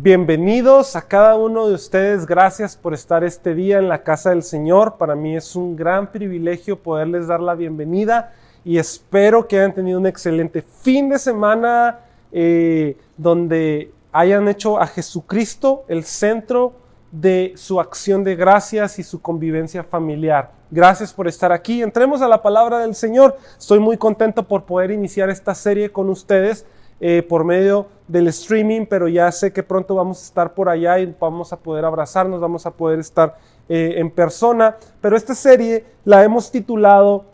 Bienvenidos a cada uno de ustedes. Gracias por estar este día en la casa del Señor. Para mí es un gran privilegio poderles dar la bienvenida y espero que hayan tenido un excelente fin de semana donde hayan hecho a Jesucristo el centro de su acción de gracias y su convivencia familiar. Gracias por estar aquí. Entremos a la palabra del Señor. Estoy muy contento por poder iniciar esta serie con ustedes por medio del streaming, pero ya sé que pronto vamos a estar por allá y vamos a poder abrazarnos, vamos a poder estar en persona. Pero esta serie la hemos titulado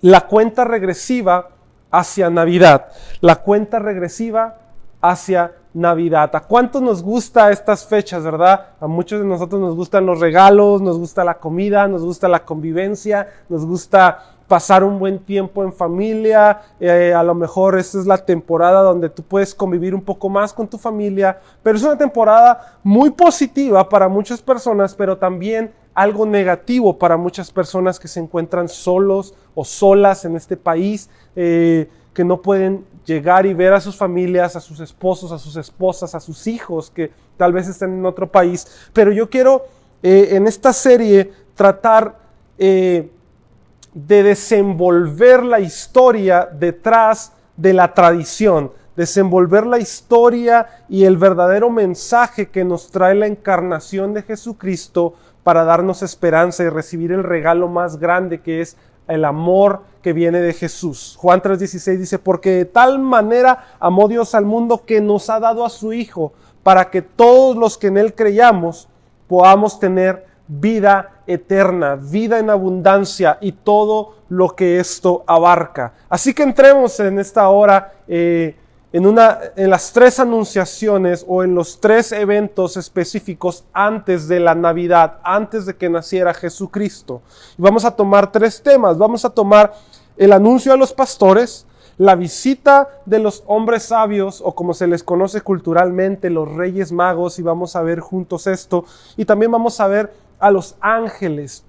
La cuenta regresiva hacia Navidad. La cuenta regresiva hacia Navidad. ¿A cuántos nos gusta estas fechas, verdad? A muchos de nosotros nos gustan los regalos, nos gusta la comida, nos gusta la convivencia, nos gusta pasar un buen tiempo en familia. A lo mejor esta es la temporada donde tú puedes convivir un poco más con tu familia, pero es una temporada muy positiva para muchas personas, pero también algo negativo para muchas personas que se encuentran solos o solas en este país, que no pueden llegar y ver a sus familias, a sus esposos, a sus esposas, a sus hijos que tal vez estén en otro país. Pero yo quiero en esta serie tratar de desenvolver la historia detrás de la tradición, desenvolver la historia y el verdadero mensaje que nos trae la encarnación de Jesucristo para darnos esperanza y recibir el regalo más grande que es el amor que viene de Jesús. Juan 3:16 dice: porque de tal manera amó Dios al mundo que nos ha dado a su Hijo, para que todos los que en Él creyamos podamos tener vida eterna, vida en abundancia y todo lo que esto abarca. Así que entremos en esta hora en las tres anunciaciones o en los tres eventos específicos antes de la Navidad, antes de que naciera Jesucristo. Y vamos a tomar tres temas. Vamos a tomar el anuncio a los pastores, la visita de los hombres sabios, o como se les conoce culturalmente, los Reyes Magos, y vamos a ver juntos esto. Y también vamos a ver a los ángeles.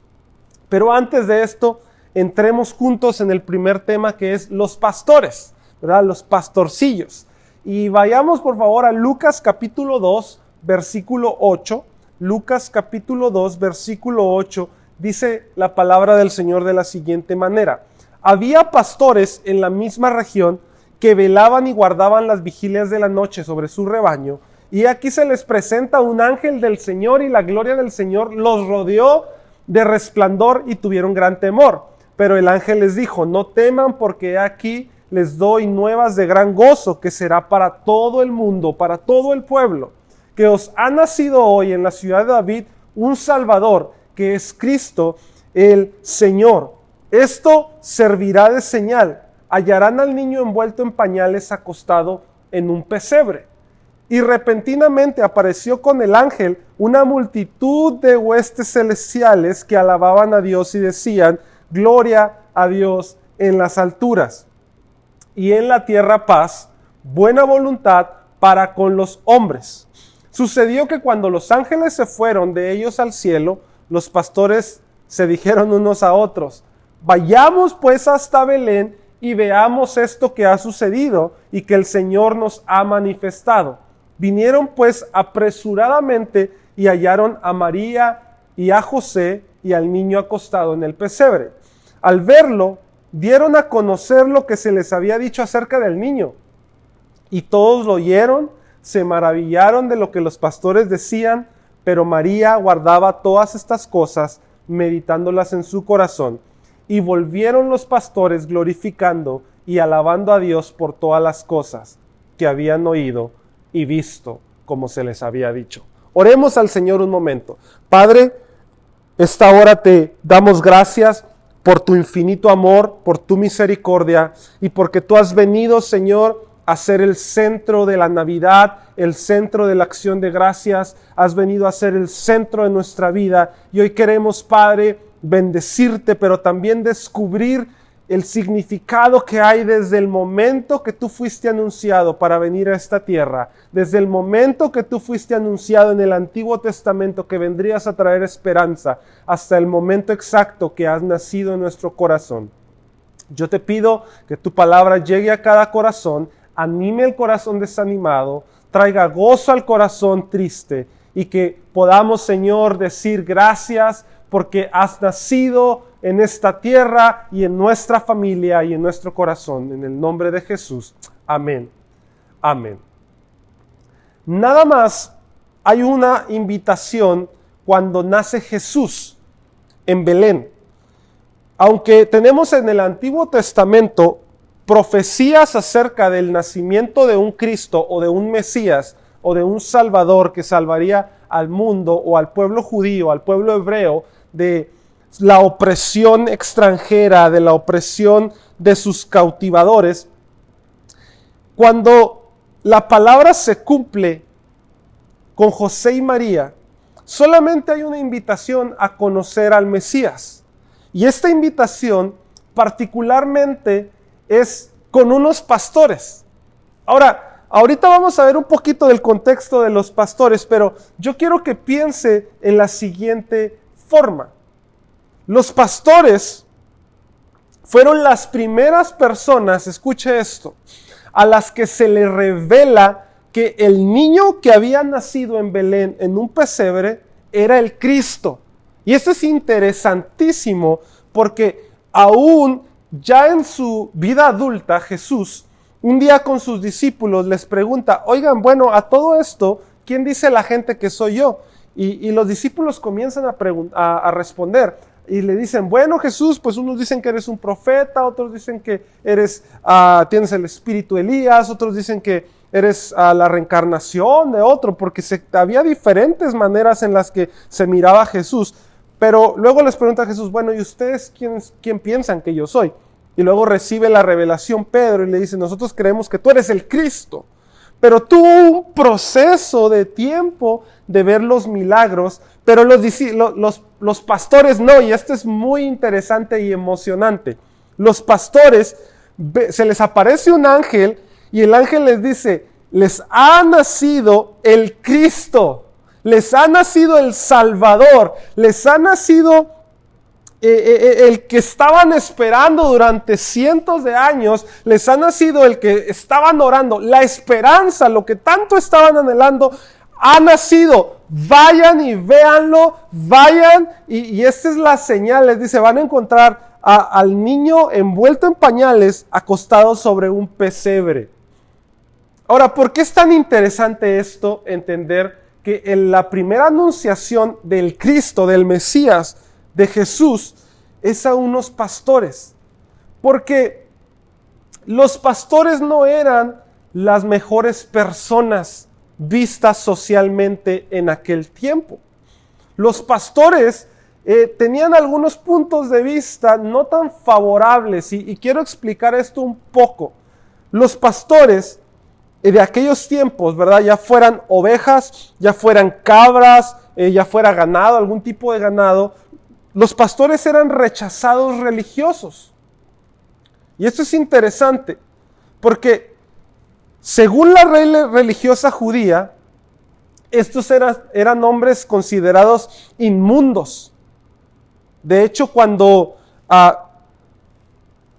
Pero antes de esto, entremos juntos en el primer tema, que es los pastores, ¿verdad? Los pastorcillos. Y vayamos por favor a Lucas capítulo 2, versículo 8. Lucas capítulo 2, versículo 8, dice la palabra del Señor de la siguiente manera: había pastores en la misma región que velaban y guardaban las vigilias de la noche sobre su rebaño, y aquí se les presenta un ángel del Señor, y la gloria del Señor los rodeó de resplandor y tuvieron gran temor. Pero el ángel les dijo: no teman, porque aquí les doy nuevas de gran gozo, que será para todo el mundo, para todo el pueblo, que os ha nacido hoy en la ciudad de David un Salvador, que es Cristo el Señor. Esto servirá de señal: hallarán al niño envuelto en pañales, acostado en un pesebre. Y repentinamente apareció con el ángel una multitud de huestes celestiales que alababan a Dios y decían: gloria a Dios en las alturas, y en la tierra paz, buena voluntad para con los hombres. Sucedió que cuando los ángeles se fueron de ellos al cielo, los pastores se dijeron unos a otros: vayamos pues hasta Belén y veamos esto que ha sucedido y que el Señor nos ha manifestado. Vinieron pues apresuradamente y hallaron a María y a José y al niño acostado en el pesebre. Al verlo, dieron a conocer lo que se les había dicho acerca del niño. Y todos lo oyeron, se maravillaron de lo que los pastores decían, pero María guardaba todas estas cosas, meditándolas en su corazón. Y volvieron los pastores glorificando y alabando a Dios por todas las cosas que habían oído y visto, como se les había dicho. Oremos al Señor un momento. Padre, esta hora te damos gracias por tu infinito amor, por tu misericordia, y porque tú has venido, Señor, a ser el centro de la Navidad, el centro de la acción de gracias. Has venido a ser el centro de nuestra vida, y hoy queremos, Padre, bendecirte, pero también descubrir el significado que hay desde el momento que tú fuiste anunciado para venir a esta tierra, desde el momento que tú fuiste anunciado en el Antiguo Testamento que vendrías a traer esperanza, hasta el momento exacto que has nacido en nuestro corazón. Yo te pido que tu palabra llegue a cada corazón, anime el corazón desanimado, traiga gozo al corazón triste y que podamos, Señor, decir gracias porque has nacido en esta tierra y en nuestra familia y en nuestro corazón. En el nombre de Jesús. Amén. Amén. Nada más hay una invitación cuando nace Jesús en Belén. Aunque tenemos en el Antiguo Testamento profecías acerca del nacimiento de un Cristo o de un Mesías o de un Salvador que salvaría al mundo o al pueblo judío, al pueblo hebreo, de la opresión extranjera, de la opresión de sus cautivadores, cuando la palabra se cumple con José y María, solamente hay una invitación a conocer al Mesías. Y esta invitación particularmente es con unos pastores. Ahora, ahorita vamos a ver un poquito del contexto de los pastores, pero yo quiero que piense en la siguiente forma. Los pastores fueron las primeras personas, escuche esto, a las que se le revela que el niño que había nacido en Belén en un pesebre era el Cristo. Y esto es interesantísimo porque aún ya en su vida adulta, Jesús, un día con sus discípulos les pregunta, oigan, bueno, a todo esto, ¿quién dice la gente que soy yo? Y los discípulos comienzan a responder y le dicen, bueno, Jesús, pues unos dicen que eres un profeta, otros dicen que tienes el espíritu de Elías, otros dicen que eres la reencarnación de otro, porque había diferentes maneras en las que se miraba a Jesús. Pero luego les pregunta a Jesús, bueno, ¿y ustedes quién piensan que yo soy? Y luego recibe la revelación Pedro y le dice, nosotros creemos que tú eres el Cristo. Pero tuvo un proceso de tiempo de ver los milagros, pero los pastores no, y esto es muy interesante y emocionante. Los pastores, se les aparece un ángel y el ángel les dice, les ha nacido el Cristo. Les ha nacido el Salvador, les ha nacido el que estaban esperando durante cientos de años, les ha nacido el que estaban orando, la esperanza, lo que tanto estaban anhelando, ha nacido. Vayan y véanlo, vayan y esta es la señal, les dice, van a encontrar al niño envuelto en pañales, acostado sobre un pesebre. Ahora, ¿por qué es tan interesante esto, entender que en la primera anunciación del Cristo, del Mesías, de Jesús, es a unos pastores? Porque los pastores no eran las mejores personas vistas socialmente en aquel tiempo. Los pastores tenían algunos puntos de vista no tan favorables y quiero explicar esto un poco. Los pastores de aquellos tiempos, ¿verdad? Ya fueran ovejas, ya fueran cabras, ya fuera ganado, algún tipo de ganado, los pastores eran rechazados religiosos. Y esto es interesante, porque según la ley religiosa judía, estos eran hombres considerados inmundos. De hecho, cuando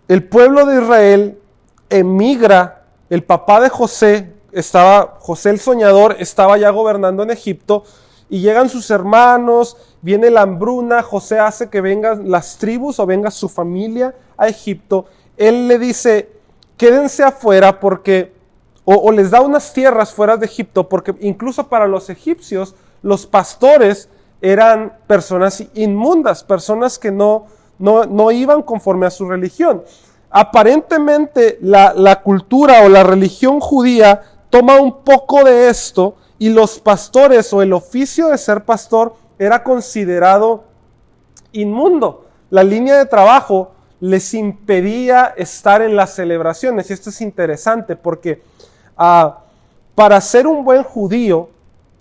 el pueblo de Israel emigra, el papá de José José el soñador, estaba ya gobernando en Egipto, y llegan sus hermanos, viene la hambruna, José hace que vengan las tribus o venga su familia a Egipto. Él le dice, quédense afuera porque, o les da unas tierras fuera de Egipto, porque incluso para los egipcios, los pastores eran personas inmundas, personas que no iban conforme a su religión. Aparentemente la cultura o la religión judía toma un poco de esto y los pastores o el oficio de ser pastor era considerado inmundo. La línea de trabajo les impedía estar en las celebraciones y esto es interesante porque para ser un buen judío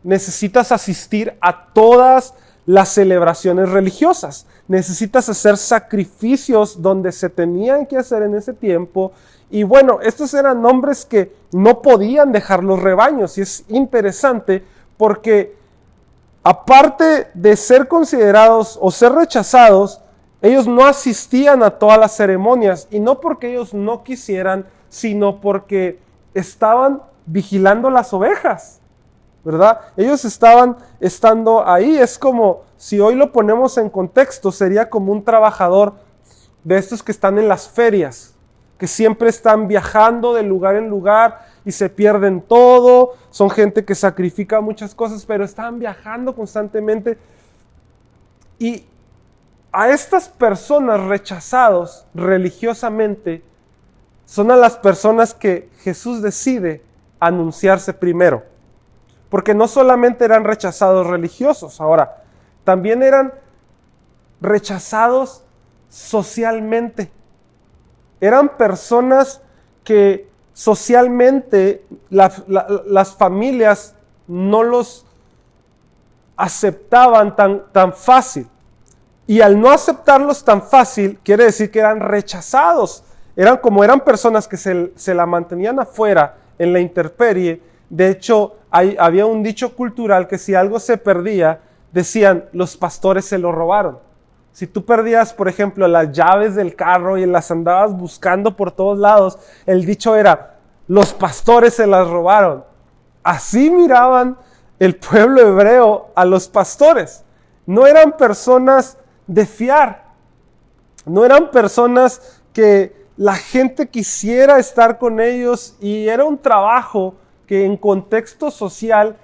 necesitas asistir a todas las celebraciones religiosas. Necesitas hacer sacrificios donde se tenían que hacer en ese tiempo. Y bueno, estos eran hombres que no podían dejar los rebaños. Y es interesante porque aparte de ser considerados o ser rechazados, ellos no asistían a todas las ceremonias. Y no porque ellos no quisieran, sino porque estaban vigilando las ovejas, ¿verdad? Ellos estaban estando ahí. Es como, si hoy lo ponemos en contexto, sería como un trabajador de estos que están en las ferias, que siempre están viajando de lugar en lugar y se pierden todo. Son gente que sacrifica muchas cosas, pero están viajando constantemente. Y a estas personas rechazados religiosamente son a las personas que Jesús decide anunciarse primero. Porque no solamente eran rechazados religiosos, ahora, también eran rechazados socialmente. Eran personas que socialmente las familias no los aceptaban tan fácil. Y al no aceptarlos tan fácil, quiere decir que eran rechazados. Eran personas que se la mantenían afuera, en la intemperie. De hecho, había un dicho cultural que si algo se perdía, decían, los pastores se lo robaron. Si tú perdías, por ejemplo, las llaves del carro y las andabas buscando por todos lados, el dicho era, los pastores se las robaron. Así miraban el pueblo hebreo a los pastores. No eran personas de fiar. No eran personas que la gente quisiera estar con ellos, y era un trabajo que en contexto social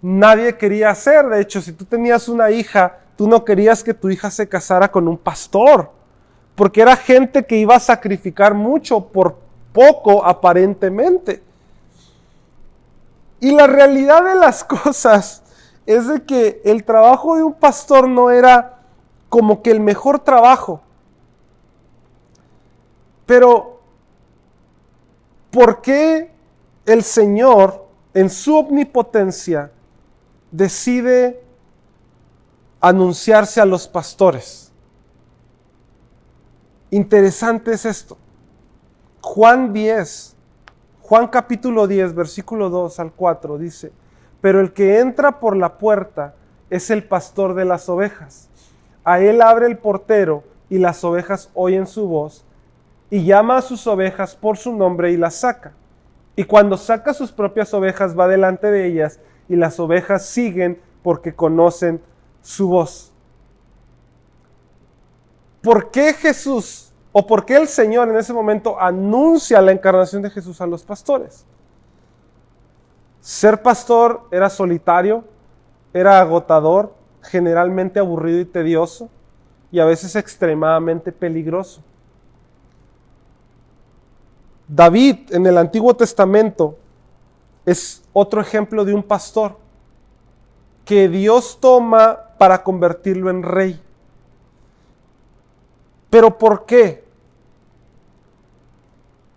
nadie quería hacer. De hecho, si tú tenías una hija, tú no querías que tu hija se casara con un pastor, porque era gente que iba a sacrificar mucho por poco aparentemente. Y la realidad de las cosas es de que el trabajo de un pastor no era como que el mejor trabajo. Pero, ¿por qué el Señor, en su omnipotencia, decide anunciarse a los pastores? Interesante es esto. Juan capítulo 10, versículo 2 al 4 dice, pero el que entra por la puerta es el pastor de las ovejas. A él abre el portero y las ovejas oyen su voz, y llama a sus ovejas por su nombre y las saca. Y cuando saca sus propias ovejas va delante de ellas, y las ovejas siguen porque conocen su voz. ¿Por qué Jesús, o por qué el Señor en ese momento anuncia la encarnación de Jesús a los pastores? Ser pastor era solitario, era agotador, generalmente aburrido y tedioso, y a veces extremadamente peligroso. David en el Antiguo Testamento es otro ejemplo de un pastor que Dios toma para convertirlo en rey. ¿Pero por qué?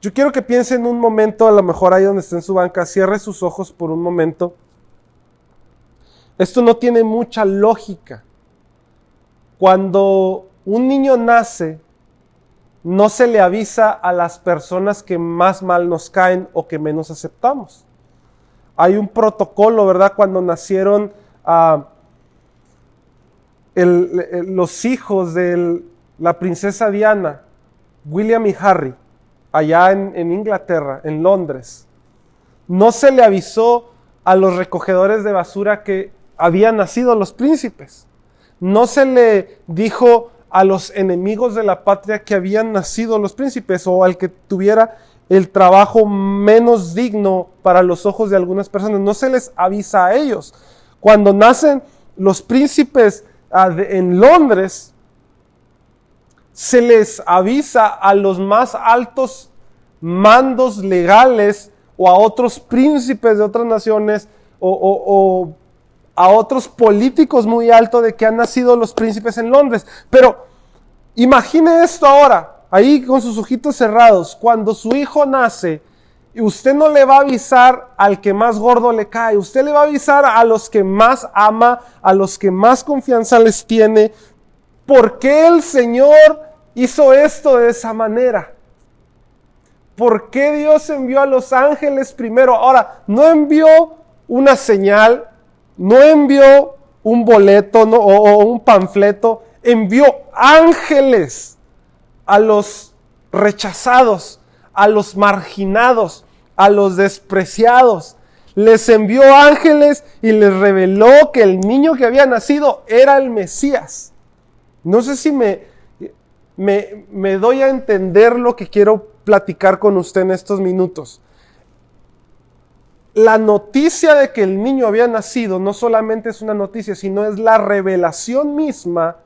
Yo quiero que piensen un momento, a lo mejor ahí donde esté en su banca, cierre sus ojos por un momento. Esto no tiene mucha lógica. Cuando un niño nace, no se le avisa a las personas que más mal nos caen o que menos aceptamos. Hay un protocolo, ¿verdad? Cuando nacieron los hijos de la princesa Diana, William y Harry, allá en Inglaterra, en Londres, no se le avisó a los recogedores de basura que habían nacido los príncipes. No se le dijo a los enemigos de la patria que habían nacido los príncipes, o al que tuviera el trabajo menos digno para los ojos de algunas personas. No se les avisa a ellos. Cuando nacen los príncipes en Londres, se les avisa a los más altos mandos legales o a otros príncipes de otras naciones o a otros políticos muy altos de que han nacido los príncipes en Londres. Pero imagine esto ahora, ahí con sus ojitos cerrados, cuando su hijo nace, y usted no le va a avisar al que más gordo le cae, usted le va a avisar a los que más ama, a los que más confianza les tiene. ¿Por qué el Señor hizo esto de esa manera? ¿Por qué Dios envió a los ángeles primero? Ahora, no envió una señal, no envió un boleto o un panfleto, envió ángeles a los rechazados, a los marginados, a los despreciados, les envió ángeles y les reveló que el niño que había nacido era el Mesías. No sé si me doy a entender lo que quiero platicar con usted en estos minutos. La noticia de que el niño había nacido no solamente es una noticia, sino es la revelación misma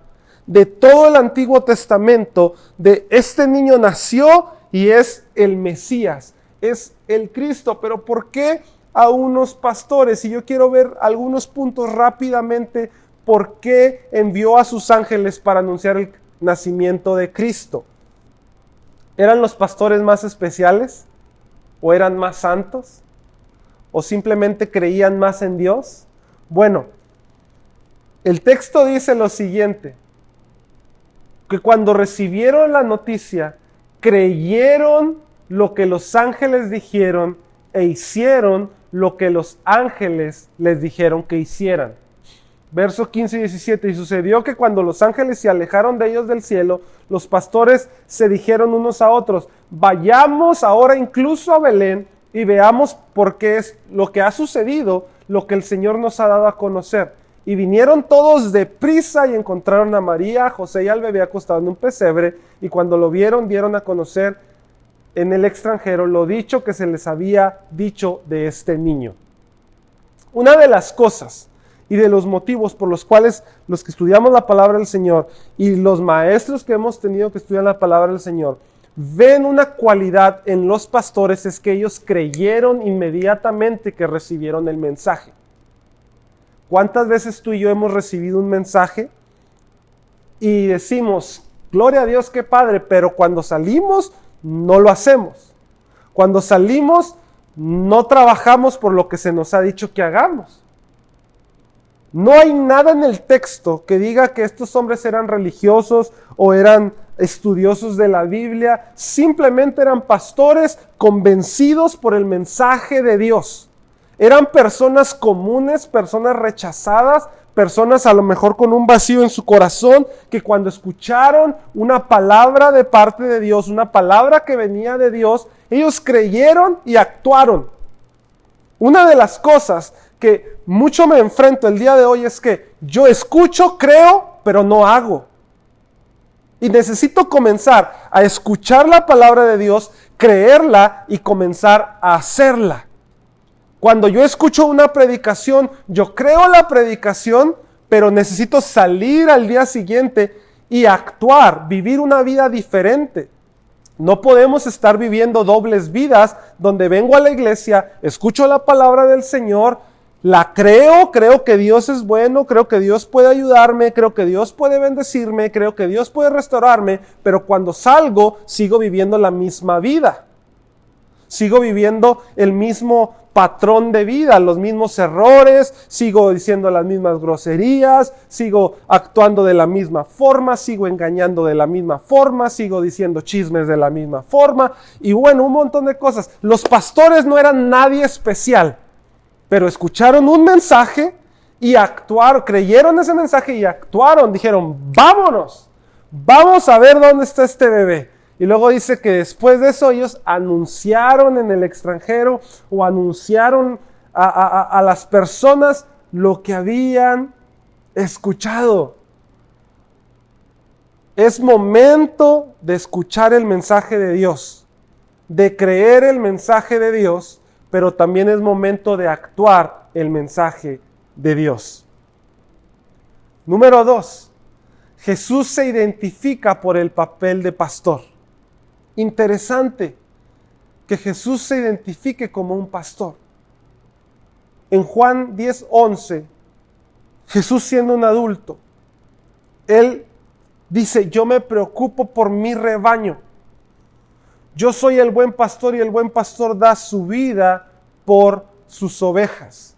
de todo el Antiguo Testamento, de este niño nació y es el Mesías, es el Cristo. Pero ¿por qué a unos pastores? Y yo quiero ver algunos puntos rápidamente, ¿por qué envió a sus ángeles para anunciar el nacimiento de Cristo? ¿Eran los pastores más especiales? ¿O eran más santos? ¿O simplemente creían más en Dios? Bueno, el texto dice lo siguiente, que cuando recibieron la noticia, creyeron lo que los ángeles dijeron e hicieron lo que los ángeles les dijeron que hicieran. Verso 15 y 17, y sucedió que cuando los ángeles se alejaron de ellos del cielo, los pastores se dijeron unos a otros, vayamos ahora incluso a Belén y veamos por qué es lo que ha sucedido, lo que el Señor nos ha dado a conocer. Y vinieron todos deprisa y encontraron a María, a José y al bebé acostado en un pesebre, y cuando lo vieron, dieron a conocer en el extranjero lo dicho que se les había dicho de este niño. Una de las cosas y de los motivos por los cuales los que estudiamos la palabra del Señor y los maestros que hemos tenido que estudiar la palabra del Señor ven una cualidad en los pastores es que ellos creyeron inmediatamente que recibieron el mensaje. ¿Cuántas veces tú y yo hemos recibido un mensaje y decimos, gloria a Dios, qué padre, pero cuando salimos no lo hacemos? Cuando salimos no trabajamos por lo que se nos ha dicho que hagamos. No hay nada en el texto que diga que estos hombres eran religiosos o eran estudiosos de la Biblia, simplemente eran pastores convencidos por el mensaje de Dios. Eran personas comunes, personas rechazadas, personas a lo mejor con un vacío en su corazón, que cuando escucharon una palabra de parte de Dios, una palabra que venía de Dios, ellos creyeron y actuaron. Una de las cosas que mucho me enfrento el día de hoy es que yo escucho, creo, pero no hago. Y necesito comenzar a escuchar la palabra de Dios, creerla y comenzar a hacerla. Cuando yo escucho una predicación, yo creo la predicación, pero necesito salir al día siguiente y actuar, vivir una vida diferente. No podemos estar viviendo dobles vidas donde vengo a la iglesia, escucho la palabra del Señor, la creo que Dios es bueno, creo que Dios puede ayudarme, creo que Dios puede bendecirme, creo que Dios puede restaurarme, pero cuando salgo sigo viviendo la misma vida. Sigo viviendo el mismo patrón de vida, los mismos errores, sigo diciendo las mismas groserías, sigo actuando de la misma forma, sigo engañando de la misma forma, sigo diciendo chismes de la misma forma y bueno, un montón de cosas. Los pastores no eran nadie especial, pero escucharon un mensaje y actuaron, creyeron ese mensaje y actuaron, dijeron, vámonos, vamos a ver dónde está este bebé. Y luego dice que después de eso ellos anunciaron en el extranjero o anunciaron a las personas lo que habían escuchado. Es momento de escuchar el mensaje de Dios, de creer el mensaje de Dios, pero también es momento de actuar el mensaje de Dios. Número 2, Jesús se identifica por el papel de pastor. Interesante que Jesús se identifique como un pastor. En Juan 10:11, Jesús siendo un adulto, Él dice, yo me preocupo por mi rebaño. Yo soy el buen pastor y el buen pastor da su vida por sus ovejas.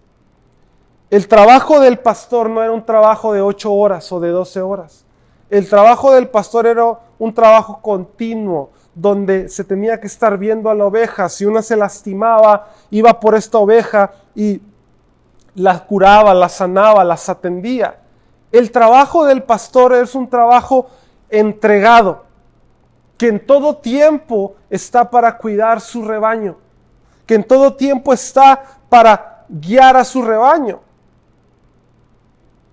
El trabajo del pastor no era un trabajo de 8 horas o de 12 horas. El trabajo del pastor era un trabajo continuo, donde se tenía que estar viendo a la oveja. Si una se lastimaba, iba por esta oveja y la curaba, la sanaba, las atendía. El trabajo del pastor es un trabajo entregado, que en todo tiempo está para cuidar su rebaño, que en todo tiempo está para guiar a su rebaño.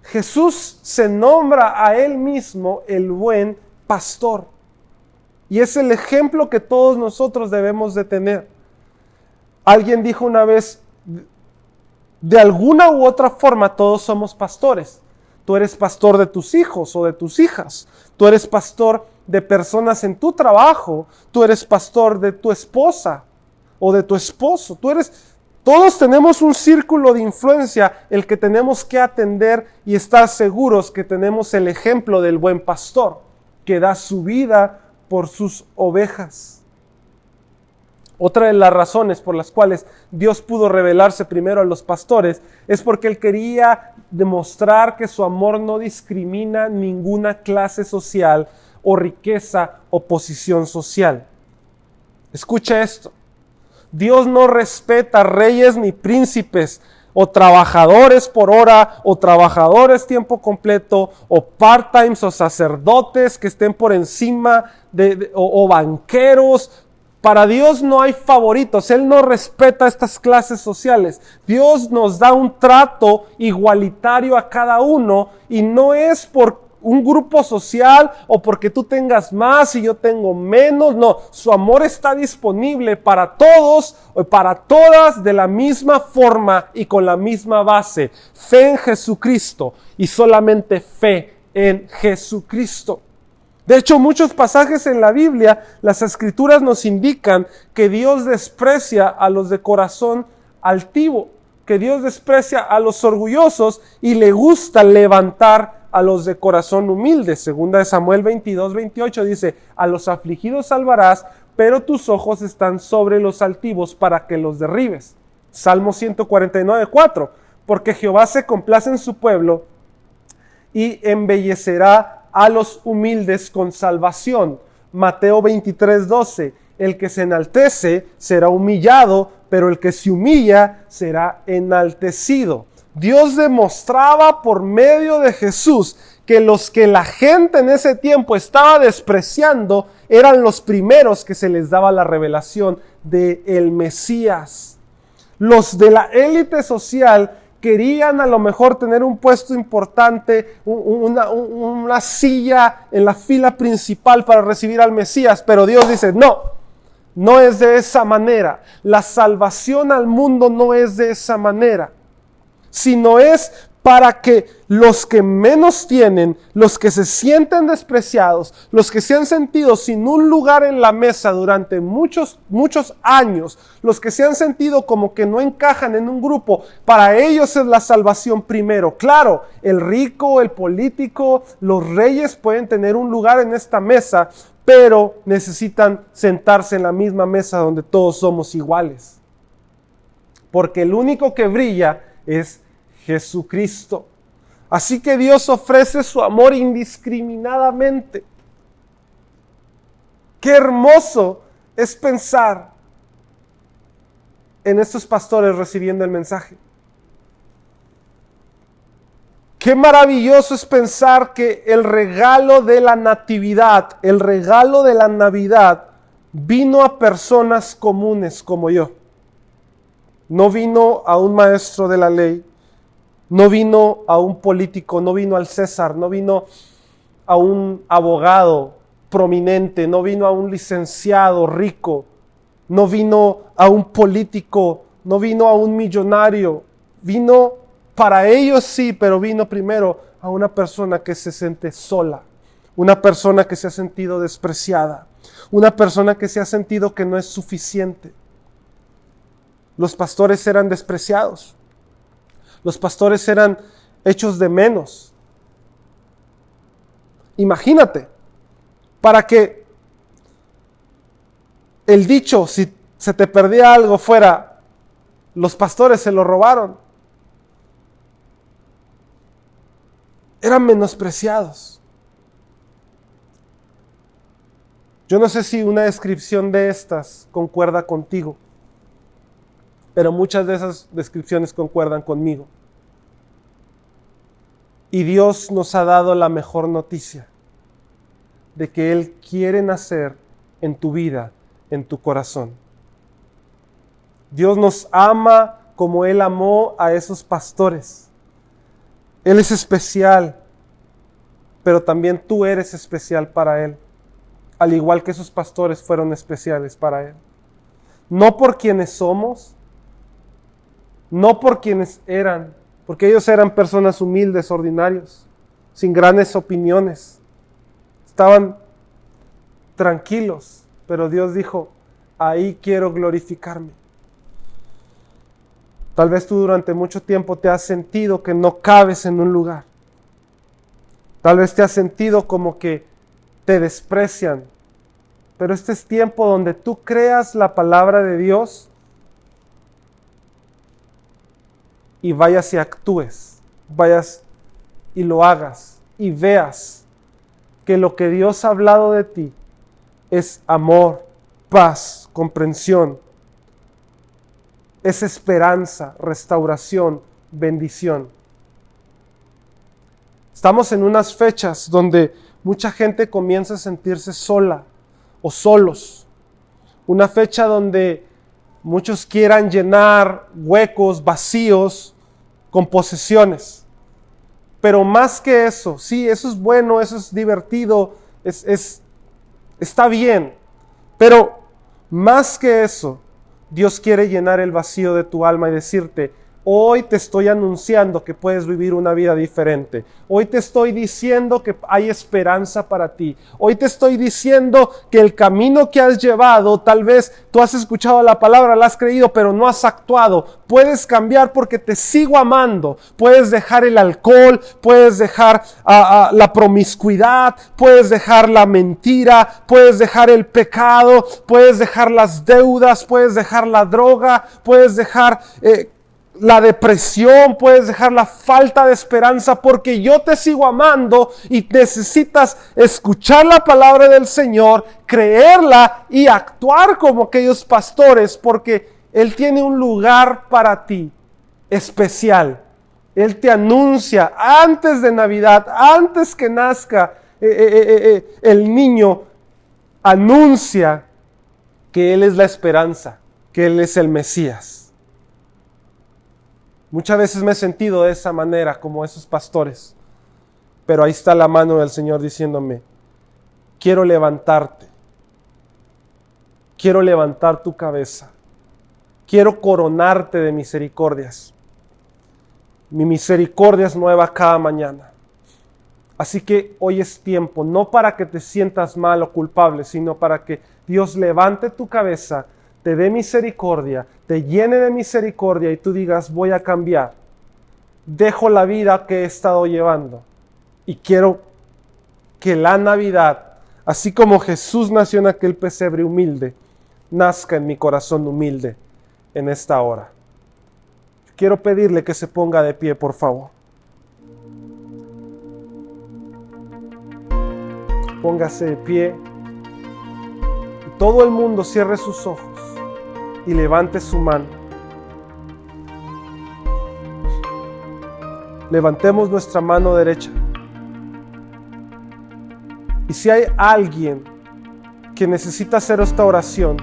Jesús se nombra a Él mismo el buen pastor. Y es el ejemplo que todos nosotros debemos de tener. Alguien dijo una vez, de alguna u otra forma todos somos pastores. Tú eres pastor de tus hijos o de tus hijas. Tú eres pastor de personas en tu trabajo. Tú eres pastor de tu esposa o de tu esposo. Todos tenemos un círculo de influencia el que tenemos que atender y estar seguros que tenemos el ejemplo del buen pastor que da su vida por sus ovejas. Otra de las razones por las cuales Dios pudo revelarse primero a los pastores es porque Él quería demostrar que su amor no discrimina ninguna clase social o riqueza o posición social. Escucha esto. Dios no respeta reyes ni príncipes, o trabajadores por hora, o trabajadores tiempo completo, o part-times, o sacerdotes que estén por encima, o banqueros. Para Dios no hay favoritos. Él no respeta estas clases sociales. Dios nos da un trato igualitario a cada uno, y no es por un grupo social o porque tú tengas más y yo tengo menos. No, su amor está disponible para todos o para todas de la misma forma y con la misma base. Fe en Jesucristo y solamente fe en Jesucristo. De hecho, muchos pasajes en la Biblia, las Escrituras nos indican que Dios desprecia a los de corazón altivo, que Dios desprecia a los orgullosos y le gusta levantar a los de corazón humilde. Segunda de Samuel 22:28 dice: a los afligidos salvarás, pero tus ojos están sobre los altivos para que los derribes. Salmo 149:4, porque Jehová se complace en su pueblo y embellecerá a los humildes con salvación. Mateo 23:12, el que se enaltece será humillado, pero el que se humilla será enaltecido. Dios demostraba por medio de Jesús que los que la gente en ese tiempo estaba despreciando eran los primeros que se les daba la revelación del Mesías. Los de la élite social querían a lo mejor tener un puesto importante, una silla en la fila principal para recibir al Mesías, pero Dios dice: no es de esa manera. La salvación al mundo no es de esa manera, sino es para que los que menos tienen, los que se sienten despreciados, los que se han sentido sin un lugar en la mesa durante muchos años, los que se han sentido como que no encajan en un grupo, para ellos es la salvación primero. Claro, el rico, el político, los reyes pueden tener un lugar en esta mesa, pero necesitan sentarse en la misma mesa donde todos somos iguales. Porque el único que brilla es Jesucristo. Así que Dios ofrece su amor indiscriminadamente. Qué hermoso es pensar en estos pastores recibiendo el mensaje. Qué maravilloso es pensar que el regalo de la natividad, el regalo de la Navidad, vino a personas comunes como yo. No vino a un maestro de la ley, no vino a un político, no vino al César, no vino a un abogado prominente, no vino a un licenciado rico, no vino a un político, no vino a un millonario. Vino para ellos sí, pero vino primero a una persona que se siente sola, una persona que se ha sentido despreciada, una persona que se ha sentido que no es suficiente. Los pastores eran despreciados. Los pastores eran hechos de menos. Imagínate, para que el dicho, si se te perdía algo fuera, los pastores se lo robaron. Eran menospreciados. Yo no sé si una descripción de estas concuerda contigo, pero muchas de esas descripciones concuerdan conmigo. Y Dios nos ha dado la mejor noticia de que Él quiere nacer en tu vida, en tu corazón. Dios nos ama como Él amó a esos pastores. Él es especial, pero también tú eres especial para Él, al igual que esos pastores fueron especiales para Él. No por quienes somos, no por quienes eran, porque ellos eran personas humildes, ordinarios, sin grandes opiniones. Estaban tranquilos, pero Dios dijo, ahí quiero glorificarme. Tal vez tú durante mucho tiempo te has sentido que no cabes en un lugar. Tal vez te has sentido como que te desprecian. Pero este es tiempo donde tú creas la palabra de Dios y vayas y actúes, vayas y lo hagas y veas que lo que Dios ha hablado de ti es amor, paz, comprensión, es esperanza, restauración, bendición. Estamos en unas fechas donde mucha gente comienza a sentirse sola o solos. Una fecha donde muchos quieran llenar huecos, vacíos con posesiones. Pero más que eso, sí, eso es bueno, eso es divertido, está bien. Pero más que eso, Dios quiere llenar el vacío de tu alma y decirte, hoy te estoy anunciando que puedes vivir una vida diferente. Hoy te estoy diciendo que hay esperanza para ti. Hoy te estoy diciendo que el camino que has llevado, tal vez tú has escuchado la palabra, la has creído, pero no has actuado. Puedes cambiar porque te sigo amando. Puedes dejar el alcohol, puedes dejar la promiscuidad, puedes dejar la mentira, puedes dejar el pecado, puedes dejar las deudas, puedes dejar la droga, puedes dejar la depresión, puedes dejar la falta de esperanza, porque yo te sigo amando y necesitas escuchar la palabra del Señor, creerla y actuar como aquellos pastores, porque Él tiene un lugar para ti especial. Él te anuncia antes de Navidad, antes que nazca el niño, anuncia que Él es la esperanza, que Él es el Mesías. Muchas veces me he sentido de esa manera, como esos pastores. Pero ahí está la mano del Señor diciéndome, quiero levantarte. Quiero levantar tu cabeza. Quiero coronarte de misericordias. Mi misericordia es nueva cada mañana. Así que hoy es tiempo, no para que te sientas mal o culpable, sino para que Dios levante tu cabeza, te dé misericordia, te llene de misericordia y tú digas, voy a cambiar. Dejo la vida que he estado llevando y quiero que la Navidad, así como Jesús nació en aquel pesebre humilde, nazca en mi corazón humilde en esta hora. Quiero pedirle que se ponga de pie, por favor. Póngase de pie. Todo el mundo cierre sus ojos y levante su mano. Levantemos nuestra mano derecha. Y si hay alguien que necesita hacer esta oración,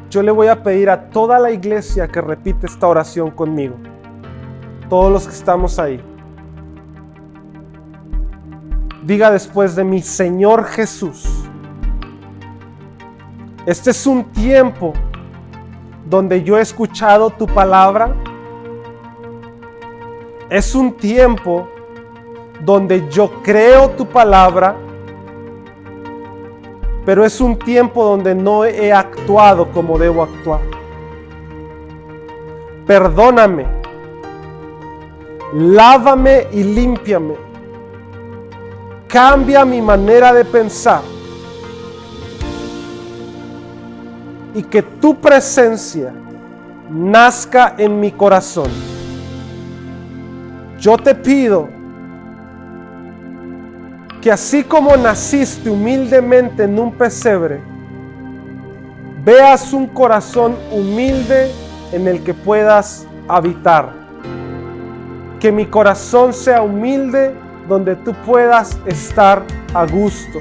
yo le voy a pedir a toda la iglesia que repite esta oración conmigo. Todos los que estamos ahí. Diga después de mí, Señor Jesús, este es un tiempo donde yo he escuchado tu palabra. Es un tiempo donde yo creo tu palabra, pero es un tiempo donde no he actuado como debo actuar. Perdóname, lávame y límpiame. Cambia mi manera de pensar. Y que tu presencia nazca en mi corazón. Yo te pido que así como naciste humildemente en un pesebre, veas un corazón humilde en el que puedas habitar. Que mi corazón sea humilde donde tú puedas estar a gusto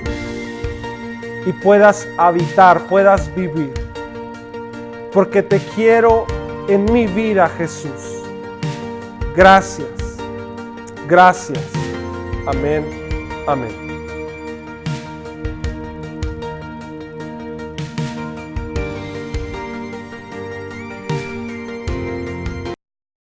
y puedas habitar, puedas vivir. Porque te quiero en mi vida, Jesús. Gracias. Gracias. Amén. Amén.